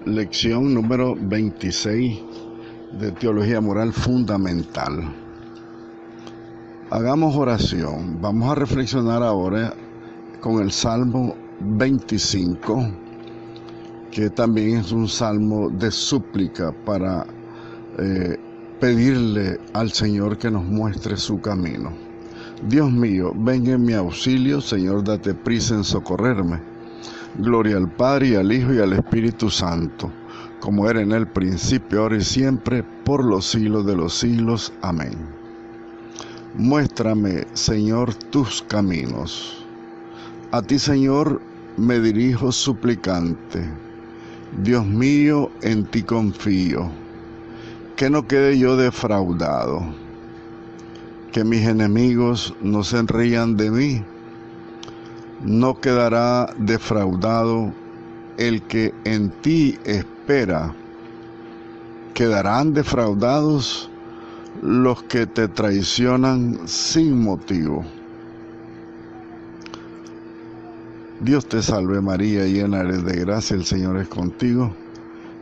Lección número 26 de Teología Moral Fundamental. Hagamos oración. Vamos a reflexionar ahora con el Salmo 25, que también es un salmo de súplica para pedirle al Señor que nos muestre su camino. Dios mío, ven en mi auxilio, Señor, date prisa en socorrerme. Gloria al Padre, y al Hijo, y al Espíritu Santo, como era en el principio, ahora y siempre, por los siglos de los siglos. Amén. Muéstrame, Señor, tus caminos. A ti, Señor, me dirijo suplicante. Dios mío, en ti confío. Que no quede yo defraudado. Que mis enemigos no se rían de mí. No quedará defraudado el que en ti espera. Quedarán defraudados los que te traicionan sin motivo. Dios te salve María, llena eres de gracia, el Señor es contigo.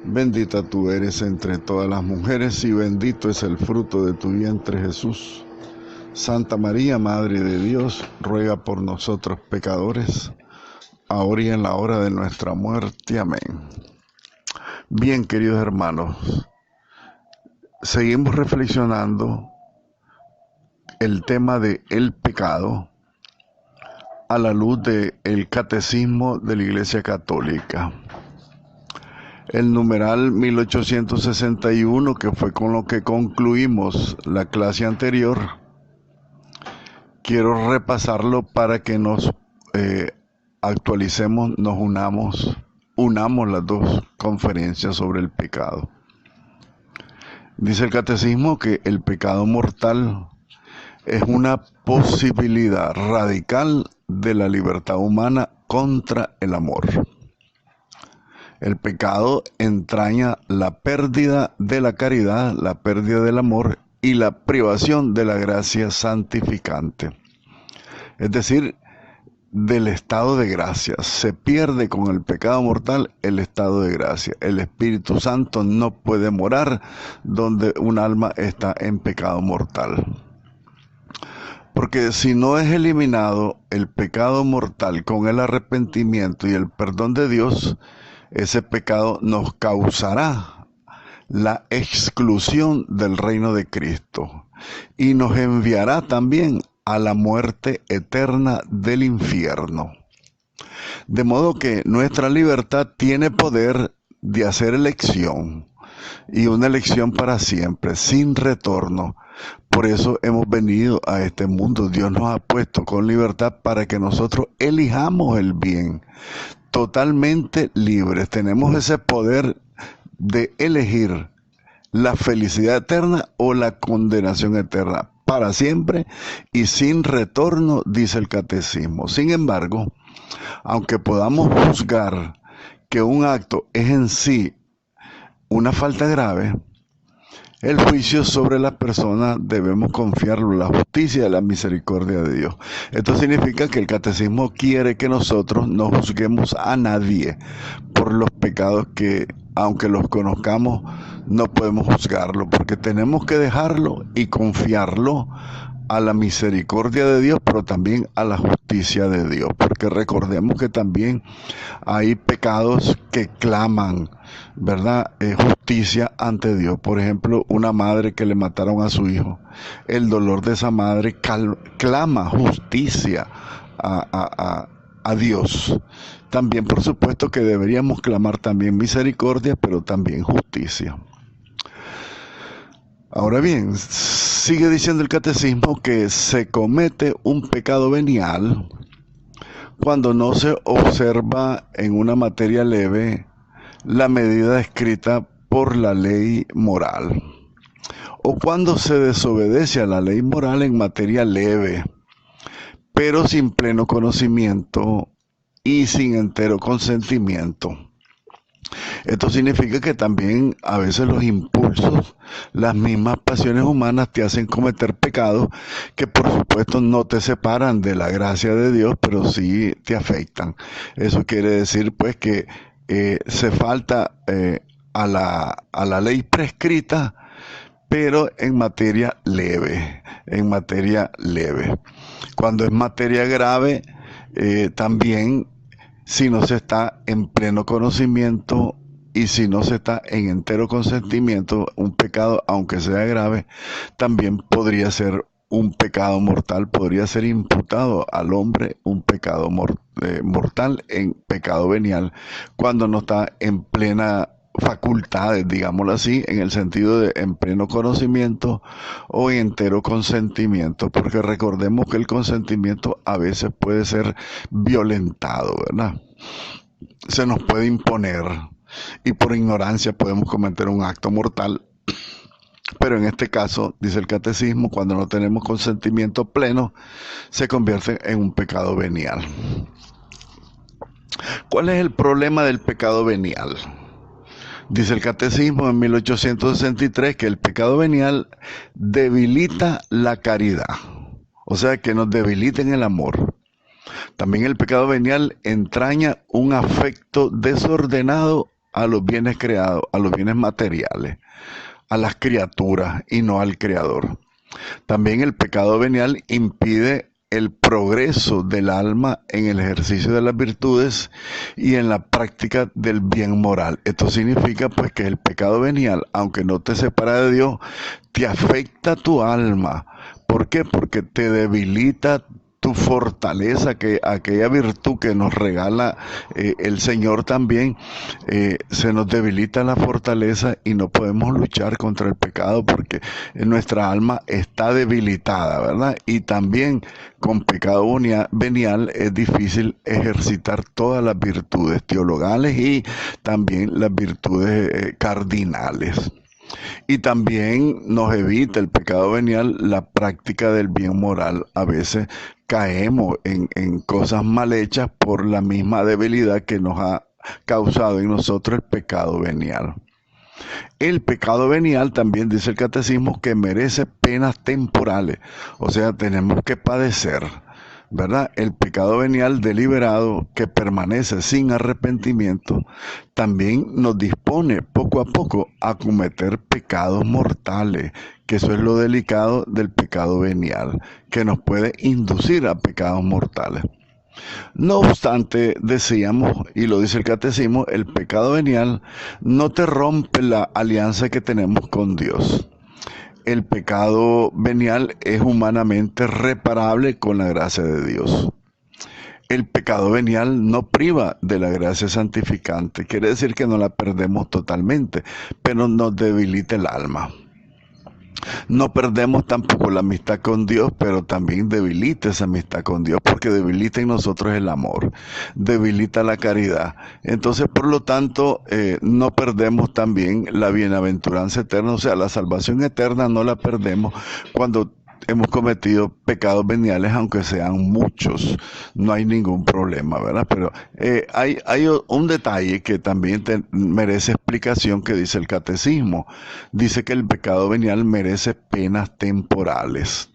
Bendita tú eres entre todas las mujeres y bendito es el fruto de tu vientre, Jesús. Santa María, Madre de Dios, ruega por nosotros pecadores, ahora y en la hora de nuestra muerte. Amén. Bien, queridos hermanos, seguimos reflexionando el tema de el pecado a la luz del Catecismo de la Iglesia Católica. El numeral 1861, que fue con lo que concluimos la clase anterior, quiero repasarlo para que nos actualicemos, nos unamos las dos conferencias sobre el pecado. Dice el Catecismo que el pecado mortal es una posibilidad radical de la libertad humana contra el amor. El pecado entraña la pérdida de la caridad, la pérdida del amor y la privación de la gracia santificante. Es decir, del estado de gracia. Se pierde con el pecado mortal el estado de gracia. El Espíritu Santo no puede morar donde un alma está en pecado mortal. Porque si no es eliminado el pecado mortal con el arrepentimiento y el perdón de Dios, ese pecado nos causará la exclusión del reino de Cristo y nos enviará también a la muerte eterna del infierno. De modo que nuestra libertad tiene poder de hacer elección, y una elección para siempre, sin retorno. Por eso hemos venido a este mundo. Dios nos ha puesto con libertad para que nosotros elijamos el bien, totalmente libres. Tenemos ese poder de elegir la felicidad eterna o la condenación eterna, para siempre y sin retorno, dice el Catecismo. Sin embargo, aunque podamos juzgar que un acto es en sí una falta grave, el juicio sobre la persona debemos confiarlo en la justicia y la misericordia de Dios. Esto significa que el Catecismo quiere que nosotros no juzguemos a nadie por los pecados que, aunque los conozcamos, no podemos juzgarlo, porque tenemos que dejarlo y confiarlo a la misericordia de Dios, pero también a la justicia de Dios, porque recordemos que también hay pecados que claman, ¿verdad?, justicia ante Dios. Por ejemplo, una madre que le mataron a su hijo, el dolor de esa madre clama justicia a Dios. También, por supuesto, que deberíamos clamar también misericordia, pero también justicia. Ahora bien, sigue diciendo el Catecismo que se comete un pecado venial cuando no se observa en una materia leve la medida escrita por la ley moral, o cuando se desobedece a la ley moral en materia leve, pero sin pleno conocimiento y sin entero consentimiento. Esto significa que también a veces los impulsos, las mismas pasiones humanas te hacen cometer pecados que por supuesto no te separan de la gracia de Dios, pero sí te afectan. Eso quiere decir pues que se falta a la ley prescrita, pero en materia leve, Cuando es materia grave, también si no se está en pleno conocimiento y si no se está en entero consentimiento, un pecado, aunque sea grave, también podría ser un pecado mortal, podría ser imputado al hombre un pecado mortal en pecado venial, cuando no está en plena facultades, digámoslo así, en el sentido de en pleno conocimiento o en entero consentimiento, porque recordemos que el consentimiento a veces puede ser violentado, ¿verdad? Se nos puede imponer y por ignorancia podemos cometer un acto mortal. Pero en este caso, dice el catecismo, cuando no tenemos consentimiento pleno, se convierte en un pecado venial. ¿Cuál es el problema del pecado venial? Dice el catecismo en 1863 que el pecado venial debilita la caridad, o sea que nos debilita en el amor. También el pecado venial entraña un afecto desordenado a los bienes creados, a los bienes materiales, a las criaturas y no al Creador. También el pecado venial impide el progreso del alma en el ejercicio de las virtudes y en la práctica del bien moral. Esto significa pues que el pecado venial, aunque no te separa de Dios, te afecta tu alma. ¿Por qué? Porque te debilita tu fortaleza, que aquella virtud que nos regala el Señor también, se nos debilita la fortaleza y no podemos luchar contra el pecado porque nuestra alma está debilitada, ¿verdad? Y también con pecado venial es difícil ejercitar todas las virtudes teologales y también las virtudes cardinales. Y también nos evita el pecado venial la práctica del bien moral. A veces caemos en cosas mal hechas por la misma debilidad que nos ha causado en nosotros el pecado venial. El pecado venial también dice el catecismo que merece penas temporales, o sea, tenemos que padecer, ¿verdad? El pecado venial deliberado que permanece sin arrepentimiento también nos dispone poco a poco a cometer pecados mortales, que eso es lo delicado del pecado venial, que nos puede inducir a pecados mortales. No obstante, decíamos, y lo dice el catecismo, el pecado venial no te rompe la alianza que tenemos con Dios. El pecado venial es humanamente reparable con la gracia de Dios. El pecado venial no priva de la gracia santificante, quiere decir que no la perdemos totalmente, pero nos debilita el alma. No perdemos tampoco la amistad con Dios, pero también debilita esa amistad con Dios, porque debilita en nosotros el amor, debilita la caridad. Entonces, por lo tanto, no perdemos también la bienaventuranza eterna, o sea, la salvación eterna no la perdemos cuando hemos cometido pecados veniales, aunque sean muchos, no hay ningún problema, ¿verdad? Pero hay un detalle que también merece explicación, que dice el catecismo. Dice que el pecado venial merece penas temporales.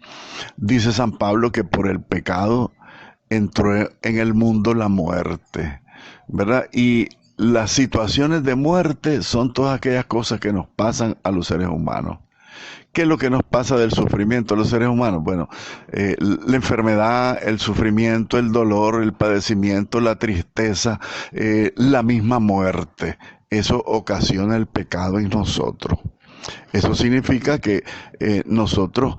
Dice San Pablo que por el pecado entró en el mundo la muerte, ¿verdad? Y las situaciones de muerte son todas aquellas cosas que nos pasan a los seres humanos. ¿Qué es lo que nos pasa del sufrimiento a los seres humanos? Bueno, la enfermedad, el sufrimiento, el dolor, el padecimiento, la tristeza, la misma muerte. Eso ocasiona el pecado en nosotros. Eso significa que nosotros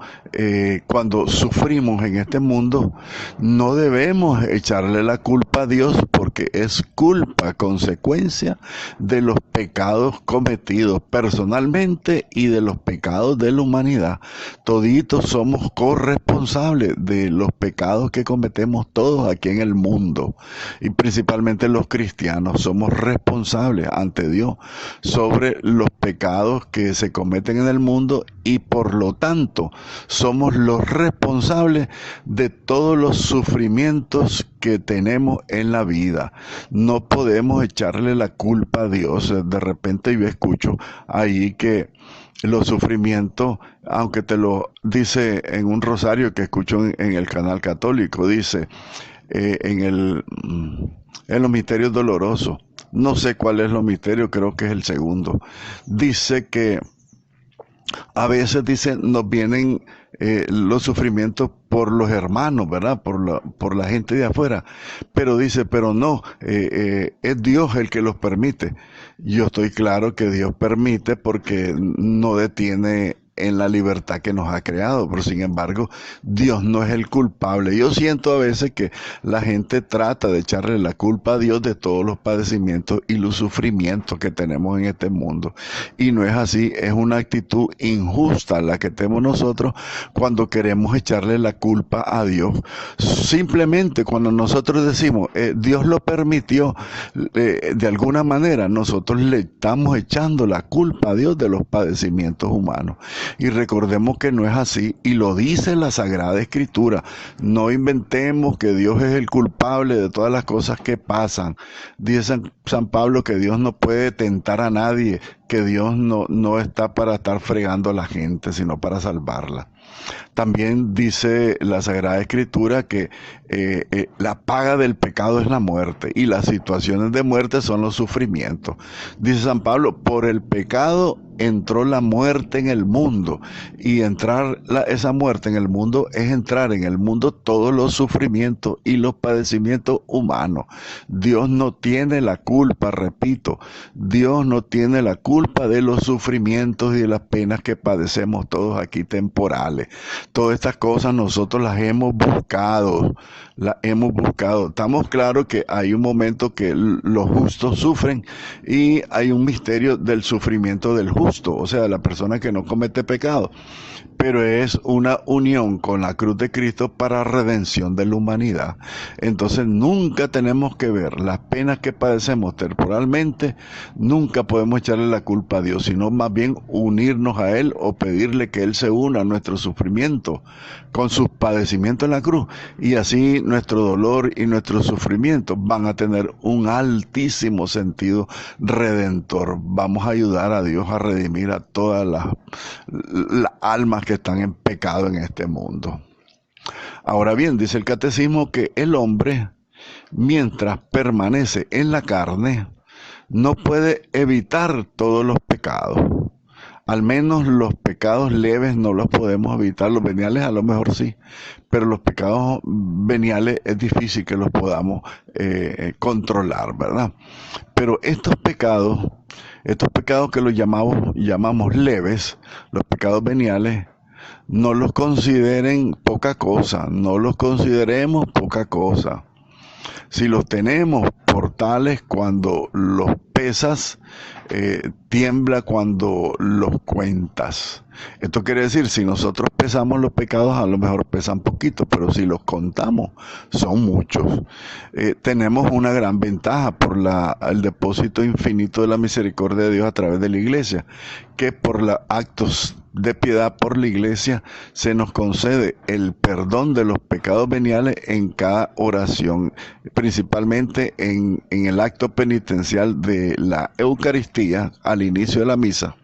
cuando sufrimos en este mundo no debemos echarle la culpa a Dios, porque es culpa, consecuencia de los pecados cometidos personalmente y de los pecados de la humanidad. Toditos somos corresponsables de los pecados que cometemos todos aquí en el mundo, y principalmente los cristianos somos responsables ante Dios sobre los pecados que se cometen en el mundo, y por lo tanto somos los responsables de todos los sufrimientos que tenemos en la vida. No podemos echarle la culpa a Dios. De repente yo escucho ahí que los sufrimientos, aunque te lo dice en un rosario que escucho en el canal católico, dice en los misterios dolorosos, no sé cuál es lo misterio, creo que es el segundo. Dice que a veces, dice, nos vienen los sufrimientos por los hermanos, ¿verdad? Por la gente de afuera. Pero dice, pero no, es Dios el que los permite. Yo estoy claro que Dios permite porque no detiene en la libertad que nos ha creado, pero sin embargo Dios no es el culpable. Yo siento a veces que la gente trata de echarle la culpa a Dios de todos los padecimientos y los sufrimientos que tenemos en este mundo, y no es así. Es una actitud injusta la que tenemos nosotros cuando queremos echarle la culpa a Dios. Simplemente cuando nosotros decimos Dios lo permitió, de alguna manera nosotros le estamos echando la culpa a Dios de los padecimientos humanos. Y recordemos que no es así, y lo dice la Sagrada Escritura. No inventemos que Dios es el culpable de todas las cosas que pasan. Dice San Pablo que Dios no puede tentar a nadie, que Dios no está para estar fregando a la gente, sino para salvarla. También dice la Sagrada Escritura que la paga del pecado es la muerte, y las situaciones de muerte son los sufrimientos. Dice San Pablo, por el pecado entró la muerte en el mundo, y esa muerte en el mundo es entrar en el mundo todos los sufrimientos y los padecimientos humanos. Dios no tiene la culpa, repito, Dios no tiene la culpa de los sufrimientos y de las penas que padecemos todos aquí temporales. Todas estas cosas nosotros las hemos buscado. Estamos claros que hay un momento que los justos sufren, y hay un misterio del sufrimiento del justo, o sea, la persona que no comete pecado. Pero es una unión con la cruz de Cristo para redención de la humanidad. Entonces nunca tenemos que ver las penas que padecemos temporalmente, nunca podemos echarle la culpa a Dios, sino más bien unirnos a Él o pedirle que Él se una a nuestro sufrimiento con sus padecimientos en la cruz, y así nuestro dolor y nuestro sufrimiento van a tener un altísimo sentido redentor. Vamos a ayudar a Dios a redimir a todas las almas que están en pecado en este mundo. Ahora bien, dice el catecismo que el hombre, mientras permanece en la carne, no puede evitar todos los pecados. Al menos los pecados leves no los podemos evitar, los veniales a lo mejor sí, pero los pecados veniales es difícil que los podamos controlar, ¿verdad? Pero estos pecados que los llamamos leves, los pecados veniales, no los consideren poca cosa, no los consideremos poca cosa. Si los tenemos por tales, cuando los pesas, tiembla cuando los cuentas. Esto quiere decir, si nosotros pesamos los pecados, a lo mejor pesan poquito, pero si los contamos, son muchos. Tenemos una gran ventaja por el depósito infinito de la misericordia de Dios a través de la Iglesia, que por los actos de piedad por la Iglesia se nos concede el perdón de los pecados veniales en cada oración, principalmente en el acto penitencial de la Eucaristía al inicio de la misa.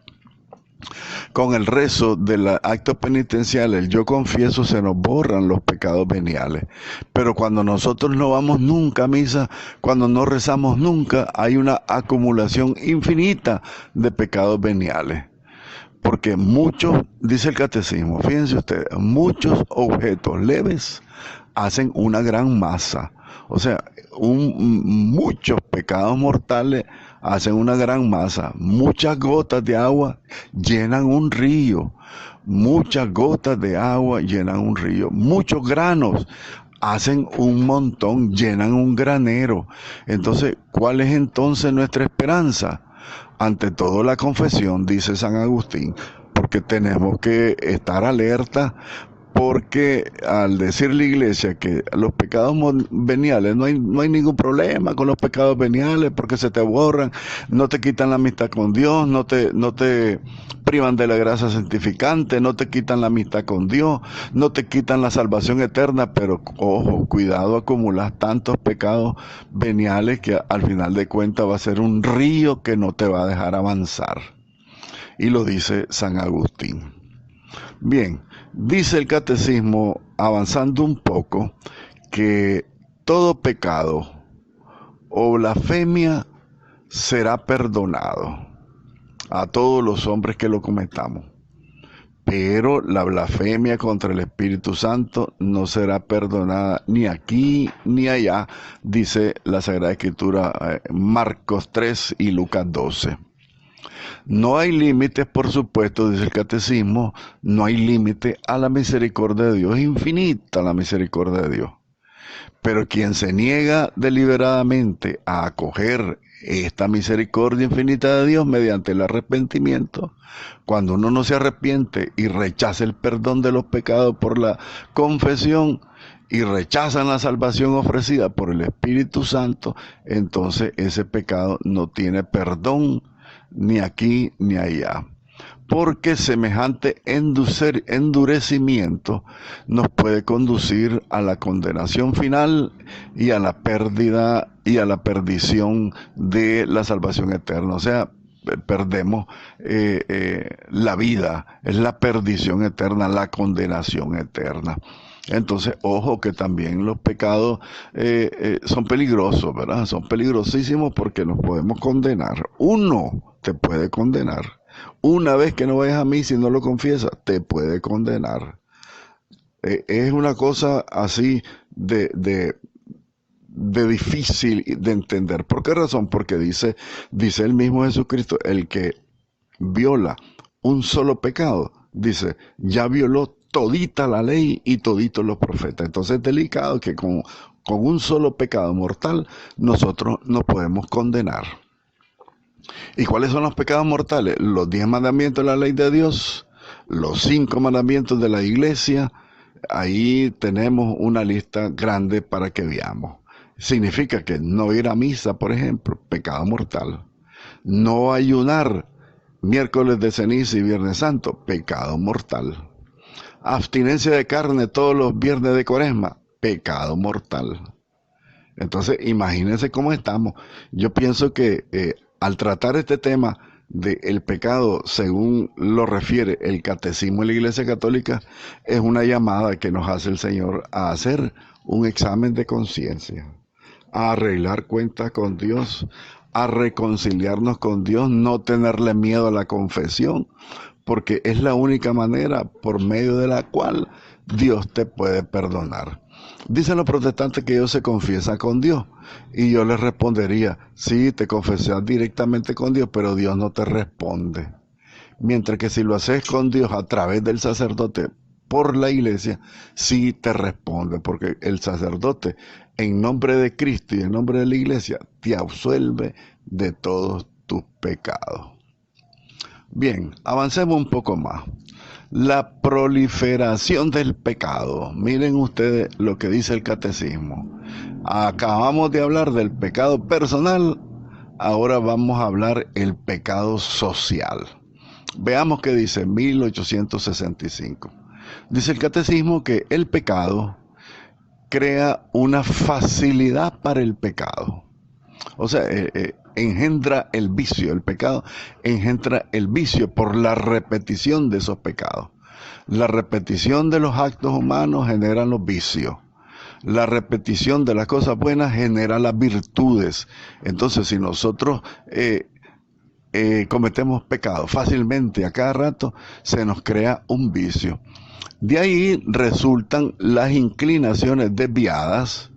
Con el rezo del acto penitencial, el yo confieso, se nos borran los pecados veniales. Pero cuando nosotros no vamos nunca a misa, cuando no rezamos nunca, hay una acumulación infinita de pecados veniales. Porque muchos, dice el catecismo, fíjense ustedes, muchos objetos leves hacen una gran masa. O sea, muchos pecados mortales hacen una gran masa. Muchas gotas de agua llenan un río. Muchas gotas de agua llenan un río. Muchos granos hacen un montón, llenan un granero. Entonces, ¿cuál es entonces nuestra esperanza? Ante todo, la confesión, dice San Agustín, porque tenemos que estar alerta, porque al decir la Iglesia que los pecados veniales, no hay ningún problema con los pecados veniales, porque se te borran, no te quitan la amistad con Dios, no te privan de la gracia santificante, no te quitan la amistad con Dios, no te quitan la salvación eterna, pero ojo, cuidado, acumular tantos pecados veniales que al final de cuentas va a ser un río que no te va a dejar avanzar. Y lo dice San Agustín. Bien, dice el catecismo, avanzando un poco, que todo pecado o blasfemia será perdonado a todos los hombres que lo cometamos. Pero la blasfemia contra el Espíritu Santo no será perdonada ni aquí ni allá, dice la Sagrada Escritura, Marcos 3 y Lucas 12. No hay límites, por supuesto, dice el Catecismo, no hay límite a la misericordia de Dios, es infinita la misericordia de Dios. Pero quien se niega deliberadamente a acoger esta misericordia infinita de Dios mediante el arrepentimiento, cuando uno no se arrepiente y rechaza el perdón de los pecados por la confesión y rechazan la salvación ofrecida por el Espíritu Santo, entonces ese pecado no tiene perdón ni aquí ni allá. Porque semejante endurecimiento nos puede conducir a la condenación final y a la pérdida y a la perdición de la salvación eterna. O sea, perdemos la vida, es la perdición eterna, la condenación eterna. Entonces, ojo que también los pecados son peligrosos, ¿verdad? Son peligrosísimos porque nos podemos condenar. Uno te puede condenar. Una vez que no vayas a misa y no lo confiesas, te puede condenar. Es una cosa así de difícil de entender. ¿Por qué razón? Porque dice el mismo Jesucristo, el que viola un solo pecado, dice, ya violó todita la ley y toditos los profetas. Entonces es delicado que con un solo pecado mortal nosotros nos podemos condenar. ¿Y cuáles son los pecados mortales? Los 10 mandamientos de la ley de Dios, los 5 mandamientos de la iglesia. Ahí tenemos una lista grande para que veamos. Significa que no ir a misa, por ejemplo, pecado mortal. No ayunar miércoles de ceniza y viernes santo, pecado mortal. Abstinencia de carne todos los viernes de Cuaresma, pecado mortal. Entonces, imagínense cómo estamos. Yo pienso que al tratar este tema del pecado, según lo refiere el Catecismo de la Iglesia Católica, es una llamada que nos hace el Señor a hacer un examen de conciencia, a arreglar cuentas con Dios, a reconciliarnos con Dios, no tenerle miedo a la confesión, porque es la única manera por medio de la cual Dios te puede perdonar. Dicen los protestantes que ellos se confiesan con Dios, y yo les respondería, sí, te confesas directamente con Dios, pero Dios no te responde. Mientras que si lo haces con Dios a través del sacerdote por la iglesia, sí te responde, porque el sacerdote, en nombre de Cristo y en nombre de la iglesia, te absuelve de todos tus pecados. Bien, avancemos un poco más. La proliferación del pecado. Miren ustedes lo que dice el Catecismo. Acabamos de hablar del pecado personal, ahora vamos a hablar el pecado social. Veamos qué dice 1865. Dice el Catecismo que el pecado crea una facilidad para el pecado. O sea, engendra el vicio, el pecado engendra el vicio por la repetición de esos pecados. La repetición de los actos humanos genera los vicios. La repetición de las cosas buenas genera las virtudes. Entonces, si nosotros cometemos pecados fácilmente a cada rato, se nos crea un vicio. De ahí resultan las inclinaciones desviadas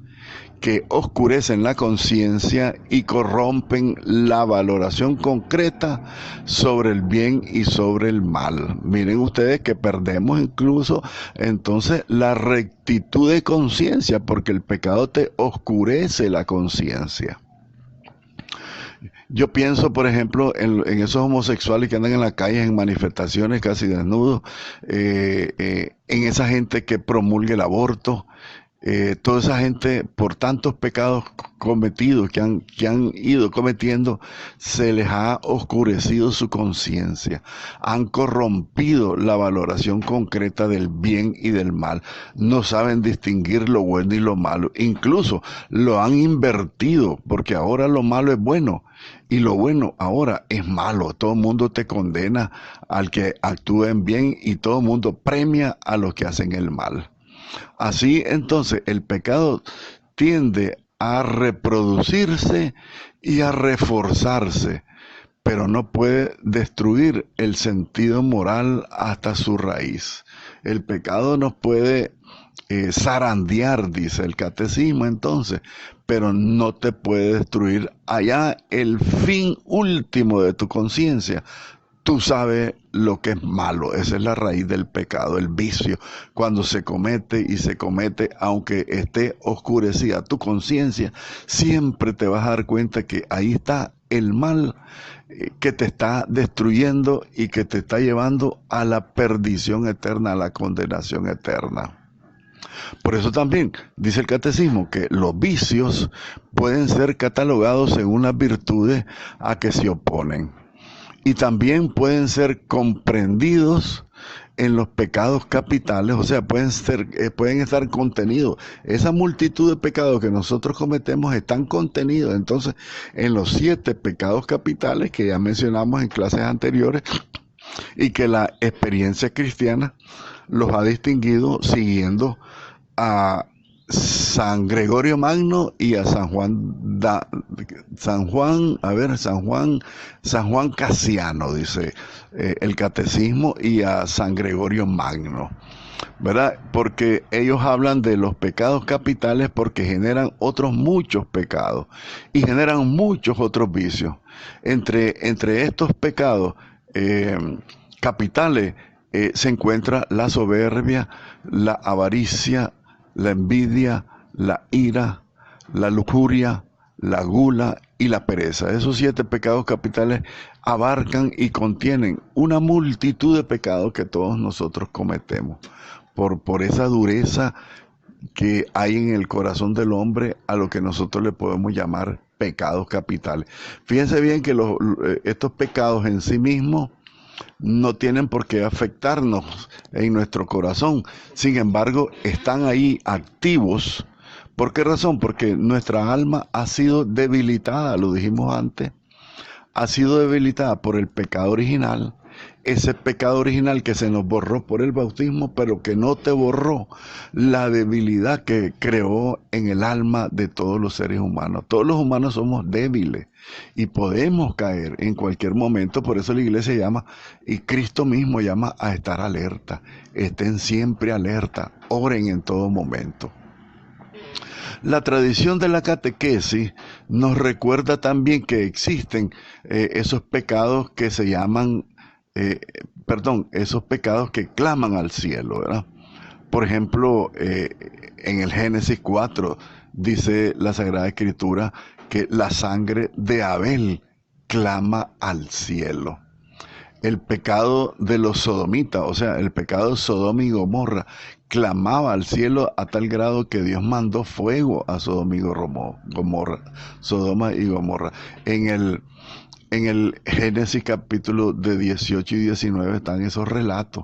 que oscurecen la conciencia y corrompen la valoración concreta sobre el bien y sobre el mal. Miren ustedes que perdemos incluso entonces la rectitud de conciencia, porque el pecado te oscurece la conciencia. Yo pienso, por ejemplo, en esos homosexuales que andan en la calle en manifestaciones casi desnudos, en esa gente que promulga el aborto, toda esa gente, por tantos pecados cometidos que han ido cometiendo, se les ha oscurecido su conciencia, han corrompido la valoración concreta del bien y del mal, no saben distinguir lo bueno y lo malo, incluso lo han invertido, porque ahora lo malo es bueno y lo bueno ahora es malo. Todo el mundo te condena al que actúe en bien y todo el mundo premia a los que hacen el mal. Así entonces el pecado tiende a reproducirse y a reforzarse, pero no puede destruir el sentido moral hasta su raíz. El pecado nos puede zarandear, dice el catecismo entonces, pero no te puede destruir. Allá el fin último de tu conciencia, tú sabes lo que es malo. Esa es la raíz del pecado, el vicio. Cuando se comete y se comete, aunque esté oscurecida tu conciencia, siempre te vas a dar cuenta que ahí está el mal que te está destruyendo y que te está llevando a la perdición eterna, a la condenación eterna. Por eso también dice el catecismo que los vicios pueden ser catalogados según las virtudes a que se oponen. Y también pueden ser comprendidos en los pecados capitales, o sea, pueden estar contenidos. Esa multitud de pecados que nosotros cometemos están contenidos entonces en los 7 pecados capitales que ya mencionamos en clases anteriores y que la experiencia cristiana los ha distinguido siguiendo a San Gregorio Magno y a San Juan Casiano, dice el catecismo, y a San Gregorio Magno, ¿verdad? Porque ellos hablan de los pecados capitales porque generan otros muchos pecados y generan muchos otros vicios. Entre estos pecados capitales se encuentra la soberbia, la avaricia, la envidia, la ira, la lujuria, la gula y la pereza. Esos 7 pecados capitales abarcan y contienen una multitud de pecados que todos nosotros cometemos. Por esa dureza que hay en el corazón del hombre a lo que nosotros le podemos llamar pecados capitales. Fíjense bien que estos pecados en sí mismos no tienen por qué afectarnos en nuestro corazón. Sin embargo, están ahí activos. ¿Por qué razón? Porque nuestra alma ha sido debilitada, lo dijimos antes, ha sido debilitada por el pecado original, ese pecado original que se nos borró por el bautismo, pero que no te borró la debilidad que creó en el alma de todos los seres humanos. Todos los humanos somos débiles y podemos caer en cualquier momento. Por eso la iglesia llama, y Cristo mismo llama a estar alerta. Estén siempre alerta, oren en todo momento. La tradición de la catequesis nos recuerda también que existen esos pecados que se llaman, esos pecados que claman al cielo, ¿verdad? Por ejemplo, en el Génesis 4 dice la Sagrada Escritura que la sangre de Abel clama al cielo. El pecado de los sodomitas, o sea, el pecado de Sodoma y Gomorra, clamaba al cielo a tal grado que Dios mandó fuego a Sodoma y Gomorra. En el Génesis capítulo de 18 y 19 están esos relatos,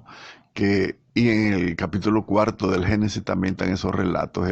y en el capítulo 4 del Génesis también están esos relatos,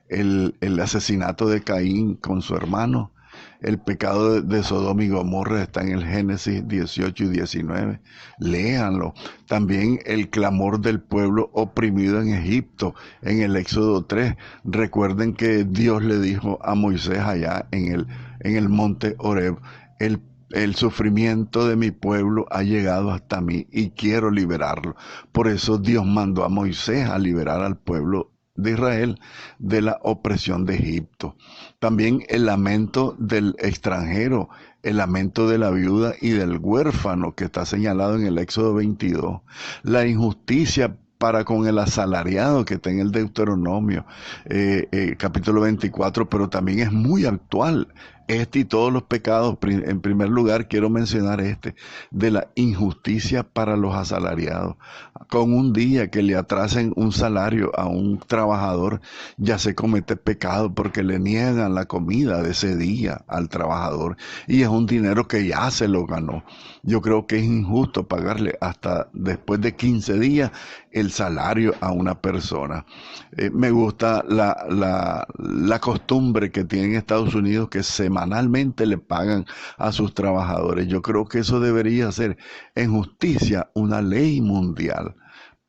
el asesinato de Caín con su hermano. El pecado de Sodoma y Gomorra está en el Génesis 18 y 19. Léanlo. También el clamor del pueblo oprimido en Egipto, en el Éxodo 3. Recuerden que Dios le dijo a Moisés allá en el monte Horeb, el sufrimiento de mi pueblo ha llegado hasta mí y quiero liberarlo. Por eso Dios mandó a Moisés a liberar al pueblo de Israel de la opresión de Egipto. También el lamento del extranjero, el lamento de la viuda y del huérfano que está señalado en el Éxodo 22. La injusticia para con el asalariado que está en el Deuteronomio, capítulo 24, pero también es muy actual. Este y todos los pecados, en primer lugar quiero mencionar de la injusticia para los asalariados. Con un día que le atrasen un salario a un trabajador, ya se comete pecado porque le niegan la comida de ese día al trabajador y es un dinero que ya se lo ganó. Yo creo que es injusto pagarle hasta después de 15 días el salario a una persona. Me gusta la costumbre que tienen Estados Unidos que semanalmente le pagan a sus trabajadores. Yo creo que eso debería ser en justicia una ley mundial,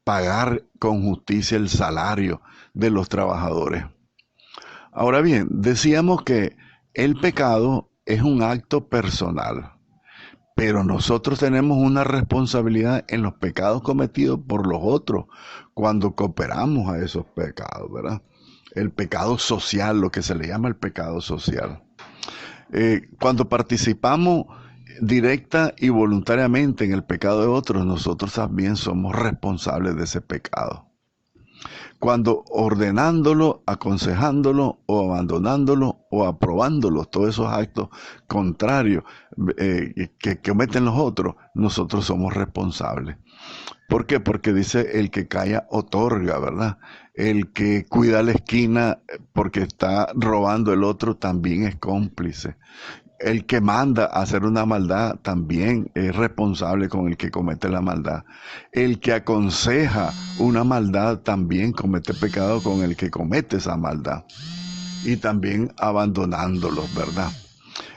pagar con justicia el salario de los trabajadores. Ahora bien, decíamos que el pecado es un acto personal, pero nosotros tenemos una responsabilidad en los pecados cometidos por los otros cuando cooperamos a esos pecados, ¿verdad? El pecado social, lo que se le llama el pecado social. Cuando participamos directa y voluntariamente en el pecado de otros, nosotros también somos responsables de ese pecado. Cuando ordenándolo, aconsejándolo o abandonándolo o aprobándolo, todos esos actos contrarios que cometen los otros, nosotros somos responsables. ¿Por qué? Porque dice el que calla otorga, ¿verdad? El que cuida la esquina porque está robando el otro también es cómplice. El que manda a hacer una maldad también es responsable con el que comete la maldad. El que aconseja una maldad también comete pecado con el que comete esa maldad. Y también abandonándolos, ¿verdad?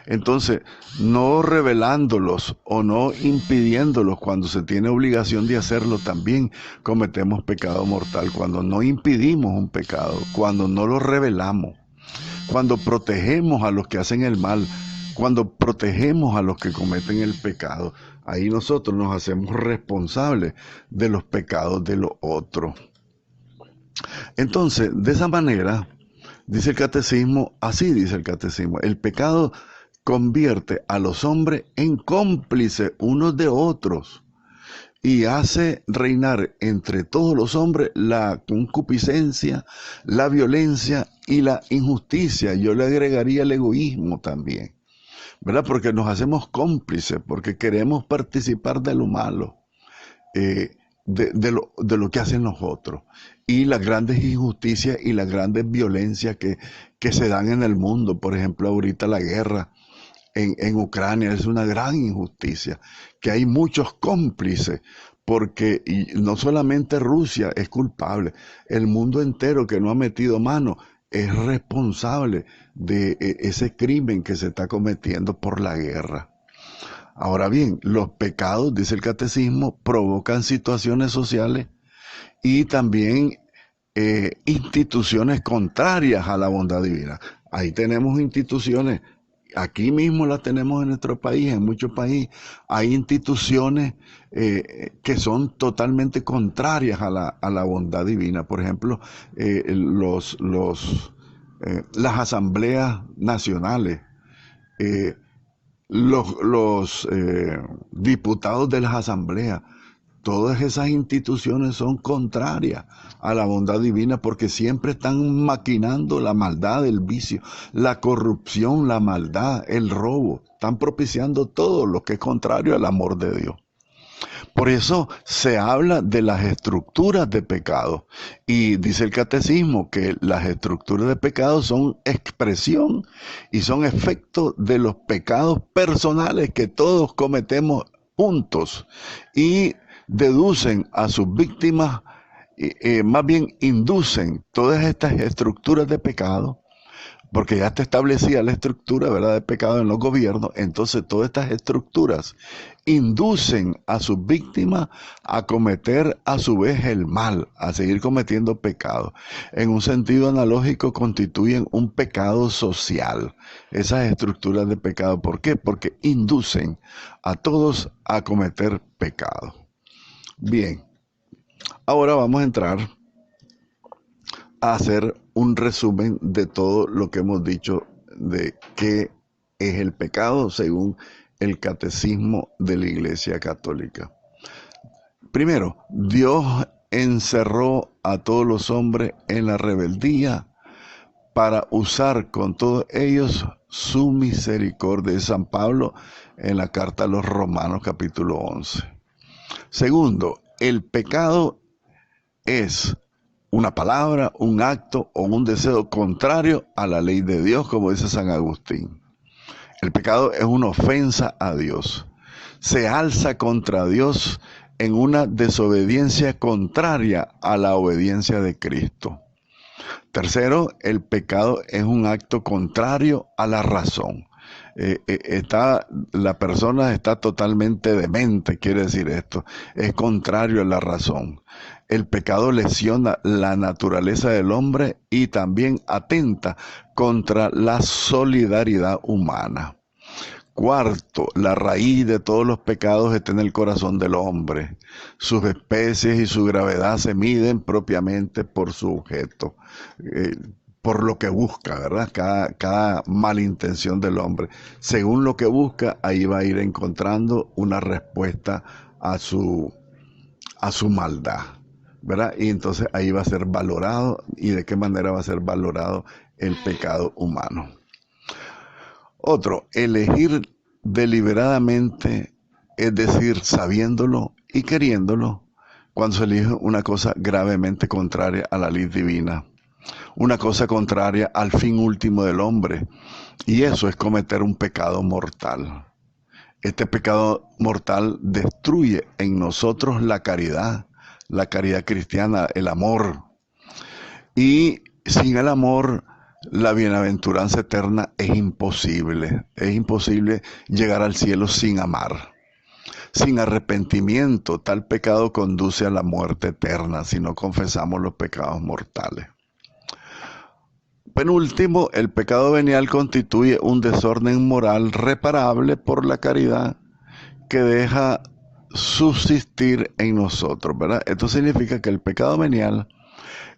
Entonces, no revelándolos o no impidiéndolos cuando se tiene obligación de hacerlo, también cometemos pecado mortal. Cuando no impidimos un pecado, cuando no lo revelamos, cuando protegemos a los que hacen el mal, cuando protegemos a los que cometen el pecado, ahí nosotros nos hacemos responsables de los pecados de los otros. Entonces, de esa manera, dice el catecismo, así dice el catecismo, el pecado convierte a los hombres en cómplices unos de otros y hace reinar entre todos los hombres la concupiscencia, la violencia y la injusticia. Yo le agregaría el egoísmo también, ¿verdad? Porque nos hacemos cómplices, porque queremos participar de lo malo, de lo que hacen los otros. Y las grandes injusticias y las grandes violencias que se dan en el mundo. Por ejemplo, ahorita la guerra en Ucrania es una gran injusticia, que hay muchos cómplices, porque no solamente Rusia es culpable, el mundo entero que no ha metido mano es responsable de ese crimen que se está cometiendo por la guerra. Ahora bien, los pecados, dice el catecismo, provocan situaciones sociales y también instituciones contrarias a la bondad divina. Ahí tenemos instituciones, aquí mismo las tenemos en nuestro país, en muchos países, hay instituciones que son totalmente contrarias a la bondad divina. Por ejemplo, las asambleas nacionales, los diputados de las asambleas, todas esas instituciones son contrarias a la bondad divina porque siempre están maquinando la maldad, el vicio, la corrupción, la maldad, el robo. Están propiciando todo lo que es contrario al amor de Dios. Por eso se habla de las estructuras de pecado. Y dice el catecismo que las estructuras de pecado son expresión y son efecto de los pecados personales que todos cometemos juntos. Y deducen a sus víctimas, más bien inducen todas estas estructuras de pecado, porque ya está establecida la estructura, ¿verdad?, de pecado en los gobiernos. Entonces todas estas estructuras inducen a sus víctimas a cometer a su vez el mal, a seguir cometiendo pecado. En un sentido analógico constituyen un pecado social, esas estructuras de pecado. ¿Por qué? Porque inducen a todos a cometer pecado. Bien, ahora vamos a entrar a hacer un resumen de todo lo que hemos dicho de qué es el pecado según el catecismo de la Iglesia Católica. Primero, Dios encerró a todos los hombres en la rebeldía para usar con todos ellos su misericordia. De San Pablo en la carta a los Romanos capítulo 11. Segundo, el pecado es una palabra, un acto o un deseo contrario a la ley de Dios, como dice San Agustín. El pecado es una ofensa a Dios. Se alza contra Dios en una desobediencia contraria a la obediencia de Cristo. Tercero, el pecado es un acto contrario a la razón. La persona está totalmente demente, quiere decir esto. Es contrario a la razón. El pecado lesiona la naturaleza del hombre y también atenta contra la solidaridad humana. Cuarto, la raíz de todos los pecados está en el corazón del hombre. Sus especies y su gravedad se miden propiamente por su objeto, por lo que busca, ¿verdad? Cada malintención del hombre. Según lo que busca, ahí va a ir encontrando una respuesta a su maldad, ¿verdad? Y entonces ahí va a ser valorado. ¿Y de qué manera va a ser valorado el pecado humano? Otro, elegir deliberadamente, es decir, sabiéndolo y queriéndolo, cuando se elige una cosa gravemente contraria a la ley divina, una cosa contraria al fin último del hombre, y eso es cometer un pecado mortal. Este pecado mortal destruye en nosotros la caridad cristiana, el amor, y sin el amor la bienaventuranza eterna es imposible. Es imposible llegar al cielo sin amar. Sin arrepentimiento, tal pecado conduce a la muerte eterna si no confesamos los pecados mortales. Penúltimo, el pecado venial constituye un desorden moral reparable por la caridad que deja subsistir en nosotros, ¿verdad? Esto significa que el pecado venial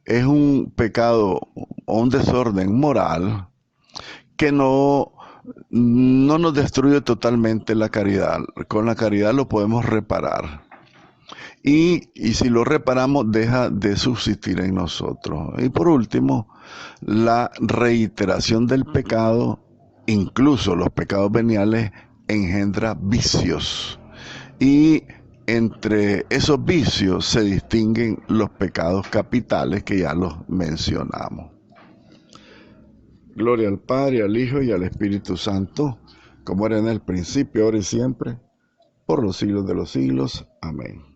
es un pecado o un desorden moral que no nos destruye totalmente la caridad. Con la caridad lo podemos reparar. Y si lo reparamos, deja de subsistir en nosotros. Y por último, la reiteración del pecado, incluso los pecados veniales, engendra vicios. Y entre esos vicios se distinguen los pecados capitales que ya los mencionamos. Gloria al Padre, al Hijo y al Espíritu Santo, como era en el principio, ahora y siempre, por los siglos de los siglos. Amén.